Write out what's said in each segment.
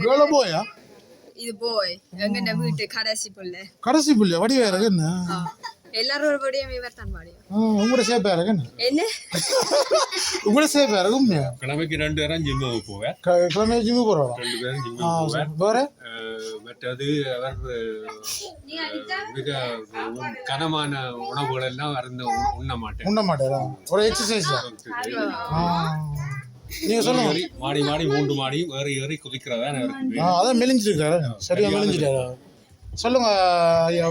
கேர்ளா போயா இது போய் எங்க வீட்டு கடைசி புள்ள வடிவா இருக்கு என்ன எல்லாரும் ஒரு படியும் இவர் தான் பாடியும் உங்களோட சேப்பா இருக்கு என்ன உங்களோட சேப்பா இருக்கு உண்மையா கிழமைக்கு 2 பேரும் ஜிம்முக்கு போவேன் கிழமை ஜிம்மு போறோம் 2 பேரும் ஜிம்முக்கு போவேன் வேற மற்றது அவர் மிக கனமான உணவுகள் எல்லாம் உண்ண மாட்டேன் ஒரு எக்ஸசைஸ் நீங்க சொல்லுங்க மாடி 3 மாடி ஏறி குதிக்கிறதா இருக்கு அதான் மெலிஞ்சிருக்காரு சரியா மெலிஞ்சிட்டாரா சொல்லுங்க ஐயா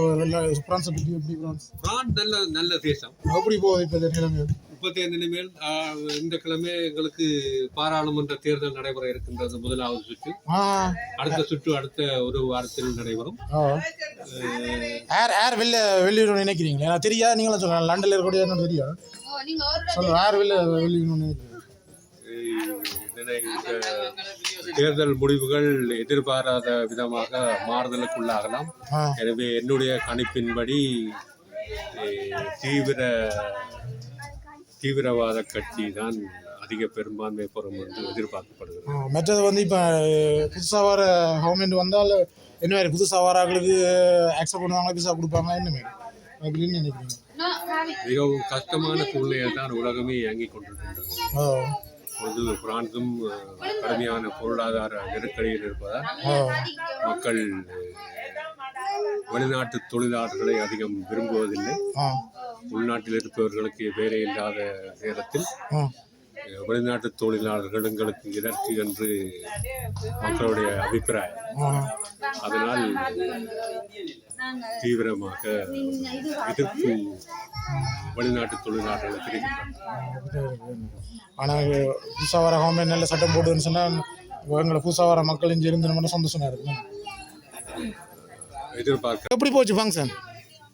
பிரான்ஸ் எப்படி பிரான்ஸ் நல்ல தேசம் எப்படி போகுது இப்ப நிலைமை 35 நிமிடம் இந்த கிழமை எங்களுக்கு பாராளுமன்ற தேர்தல் நடைபெற இருக்கின்றது முதலாவது சுற்று அடுத்த சுற்று அடுத்த ஒரு வாரத்தில் நடைபெறும் யார் வெளியிட நினைக்கிறீங்களா எனக்கு தெரியாது நீங்களும் சொல்லுங்க லண்டன்ல இருக்கக்கூடிய தெரியா சொல்லுங்க யார் வெளியிடணும்னு தேர்தல் முடிவுகள் எதிர்பாராத விதமாக மாறுதலுக்குள்ளாகலாம் எனவே என்னுடைய கணிப்பின்படி தீவிரவாத கட்சி தான் அதிக பெரும்பான்மை பெறும் என்று எதிர்பார்க்கப்படுகிறது. மற்றது வந்து இப்போ புதுசாக வர கவர்மெண்ட் வந்தால் என்ன மாதிரி புதுசாக வராங்களுக்கு ஆக்செப்ட் பண்ணுவாங்க விசா கொடுப்பாங்க என்ன மாதிரி அப்படின்னு நினைக்கிறீங்க? மிகவும் கஷ்டமான சூழ்நிலையை தான் உலகமே இயங்கிக் கொண்டிருக்கின்றது. பொது பிரான்சும் கடுமையான பொருளாதார நெருக்கடியில் இருப்பதால் மக்கள் வெளிநாட்டு தொழிலாளர்களை அதிகம் விரும்புவதில்லை. உள்நாட்டில் இருப்பவர்களுக்கு வேலை இல்லாத நேரத்தில் வெளிநாட்டு தொழிலாளர்கள் எங்களுக்கு எதற்கு என்று மக்களுடைய அபிப்பிராயம். அதனால் தீவிரமாக எதிர்ப்பு வெளிநாட்டு தொழிலாளர்களை தெரிவிக்கிறார். ஆனால் புதுசாக வர கவர்மெண்ட் நல்ல சட்டம் போடுதுன்னு சொன்னால் எங்களை புதுசாக வர மக்கள் இங்கே இருந்து நம்ம சந்தோஷமா இருக்கு. எதிர்பார்க்க எப்படி போச்சு ஃபங்க்ஷன்?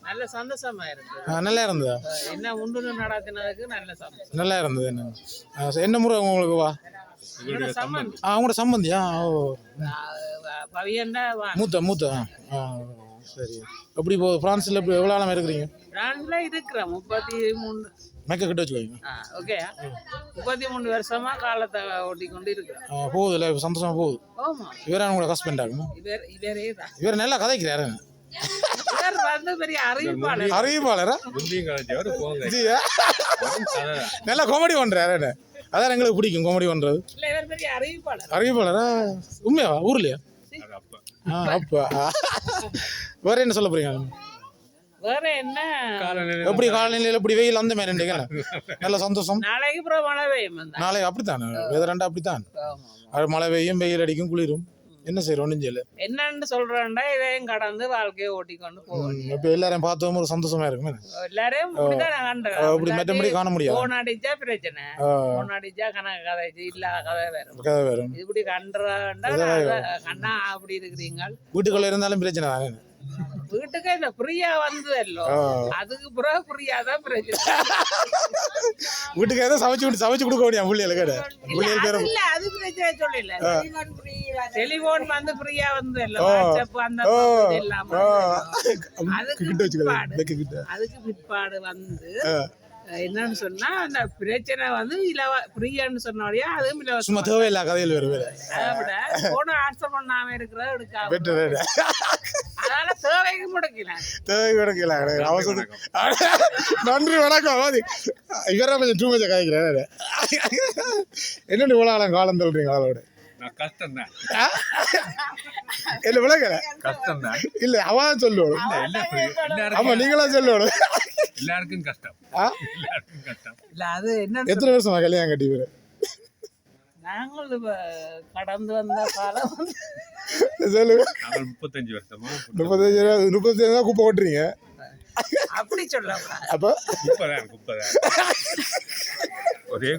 நல்ல சந்தோஷமா இருக்கு. நல்லா இருந்ததா? என்ன உண்டு நடத்தினதுக்கு நல்ல சந்தோஷம். நல்லா இருந்தது. என்ன முறை உங்களுக்கு வா அவங்களோட சம்பந்தியா? மூத்த சரி. எப்படி போ பிரான்ஸில் எப்படி எவ்வளோ ஆழமாக இருக்கிறீங்க? பிரான்ஸ்ல இருக்கிறேன் 33 மேக்க கிட்ட வச்சுக்கோங்க. ஓகே 33 வருஷமா காலத்தை ஓட்டி கொண்டு இருக்கிறேன். போகுது இல்லை சந்தோஷமா போகுது. ஆமாம். இவரா உங்களோட ஹஸ்பண்ட் ஆகுமா? இவர் நல்லா கதைக்கிறாரு. பெரிய அறிவிப்பாளர். அறிவிப்பாளரா? நல்லா காமெடி பண்றாரு. அதான் எங்களுக்கு பிடிக்கும் காமெடி பண்றது. அறிவிப்பாளரா? உண்மையா? ஊர்லயா? அப்பா வேற என்ன சொல்ல போறீங்க? வேற என்ன எப்படி காலநிலையில எப்படி வெயில் அந்த மாதிரி நல்ல சந்தோஷம். நாளைக்கு மழை பெய்யும். நாளைக்கு அப்படித்தான் வெதரண்டா அப்படித்தான். மழை பெய்யும் வெயில் அடிக்கும் குளிரும். என்ன செய்யறோம்? ஒன்றும் செய்யல. என்னன்னு சொல்றேன்டா இதையும் கடந்து வாழ்க்கையை ஓட்டிக்கொண்டு போவோம். இப்ப எல்லாரையும் பார்த்தோம் ஒரு சந்தோஷமா இருக்குமே. எல்லாரையும் அப்படி மற்றபடி காண முடியாது. போன் அடிச்சா பிரச்சனை, போன் அடிச்சா கணக்கு கதை இல்ல கதை வேறும் இப்படி கண்ணா அப்படி இருக்கிறீங்க. வீட்டுக்குள்ள இருந்தாலும் பிரச்சனை தானே. வீட்டுக்கு இந்த ஃப்ரீயா வந்ததല്ലോ அதுக்கு பிறகு ஃப்ரீயா தான் பிரச்சனை. வீட்டுக்கு ஏதோ சமைச்சு கொடுக்க முடியும் புள்ளிகளுக்கு. இல்ல அது பிரச்சனை சொல்லல. டெலிபோன் வந்து ஃப்ரீயா வந்ததല്ലോ வாட்ஸ்அப் அந்த இல்லாம அதுக்கு பிற்பாடு வந்து என்னன்னு சொன்னா அந்த பிரச்சனை வந்து ஃப்ரீயான்னு சொன்னோடய அதுவும் இலவசம். சும்மா தேவையில்லை கதையில் வேறு அதை விட போன ஆன்சர் பண்ணாம இருக்கிறத எடுக்காம அதனால தேவைக்கு முடக்கல அவசரம். நன்றி வணக்கம். இவரா கொஞ்சம் டூ மச்சா காய்க்கிறேன். என்னென்ன இவ்வளோ காலம் சொல்றீங்க அவளோட? கஷ்டம் தான். இல்ல விளக்கல கஷ்டம் தான். இல்ல அவன் சொல்லுவோம். ஆமா நீங்களா சொல்லுவோம். எல்லாருக்கும் கஷ்டம். இல்ல அது என்ன எத்தனை வருஷமா கல்யாணம் கட்டி போற? நாங்கள் கடந்து வந்த காலம் சொல்லுங்க. 35 வருஷமா. 35 தான் குப்பை ஓட்டுறீங்க. அப்படி சொல்ல அப்ப குப்பைதான் ஒரே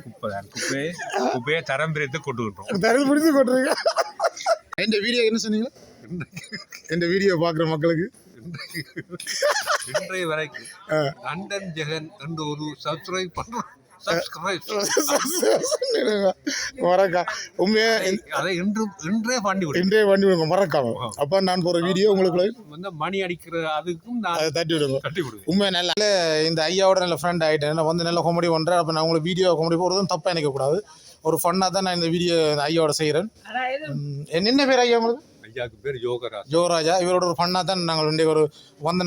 குப்பையை தரம் பிரித்து கொட்டுறீங்க. இந்த வீடியோ என்ன சொன்னீங்க? இந்த வீடியோ பாக்குற மக்களுக்கு இன்றைய வரைக்கும் லண்டன் ஜெகன் என்று ஒரு சப்ஸ்கிரைப் பண்றோம். இன்றே பண்ணி விடுங்க மறக்காம. அப்ப நான் போற வீடியோ உங்களுக்கு மணி அடிக்கிற அதுக்கும் தட்டி விடுங்க. உண்மையா நல்ல இந்த ஐயாவோட நல்ல ஃப்ரெண்ட் ஆயிட்டேன். வந்து நல்ல காமெடி பண்றேன். அப்ப நான் உங்களுக்கு வீடியோ காமெடி போடுறதும் தப்பா நினைக்க கூடாது. ஒரு ஃபன்னாக தான் நான் இந்த வீடியோ ஐயாவோட செய்கிறேன். ஆனா இது என்ன பேர் ஐயா உங்களுக்கு? ஐயாவுக்கு பேர் யோகராஜ். ஜோராஜா. இவரோட ஒரு ஃபன்னாக தான் நாங்கள் ஒரு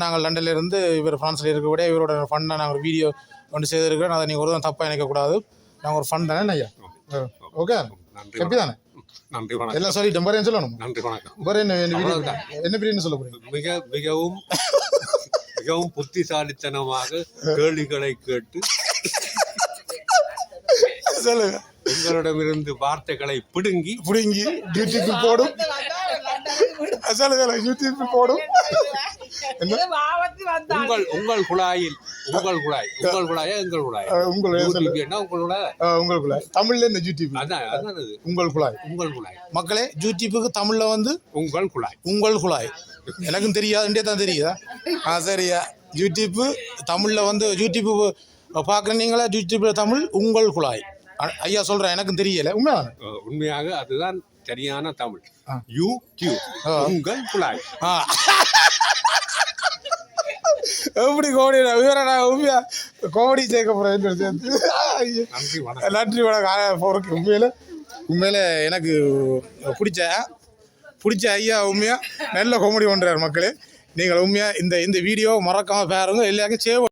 நாங்கள் லண்டன்ல இருந்து இவர் ஃப்ரான்ஸில் இருக்கக்கூடிய இவரோட ஃபன்னாக நாங்கள் ஒரு வீடியோ ஒன்று செய்திருக்கிறோம். அதை நீங்கள் ஒரு தான் தப்பாக நினைக்கக்கூடாது. நாங்கள் ஒரு ஃபன் தானே ஐயா? ஓகே, நன்றி எப்படி தானே? நன்றி வணக்கம். எல்லாம் சொல்லிட்டேன். வேறு என்ன சொல்லணும்? நன்றி வணக்கம். வேறு என்ன பிரியாணி சொல்ல போகிறீங்க? மிகவும் மிகவும் புத்திசாலித்தனமாக கேள்விகளை கேட்டு சொல்லுங்க. உங்களிடமிருந்து வார்த்தைகளை பிடுங்கி யூடியூப்பில் போடும். சொல்லுங்க, யூடியூப்பில் போடும். உங்கள் குழாயில் உங்கள் குழாயா எங்கள் குழாய்? உங்கள் குழாய் தமிழ்ல இந்த யூடியூப் அதான் உங்கள் குழாய். மக்களே, யூடியூப்புக்கு தமிழ்ல வந்து உங்கள் குழாய். எனக்கும் தெரியாது, தான் தெரியுதா? சரியா. யூடியூப்பு தமிழ்ல வந்து யூடியூப் பார்க்குறீங்களா? யூடியூப்ல தமிழ் உங்கள் குழாய். ஐயா சொல்றேன், எனக்கும் தெரியல. உண்மையாக அதுதான் சரியான தமிழ். யூடியூப் உங்கள் குழாய். எப்படி கோடி உண்மையா கோடி சேர்க்க போறேன். நன்றி வணக்கம். உண்மையில எனக்கு பிடிச்ச ஐயா உண்மையா நல்ல காமெடி பண்றாரு. மக்களே, நீங்கள் உண்மையா இந்த வீடியோ மறக்காம பாருங்க. எல்லாருக்கும் சேவ்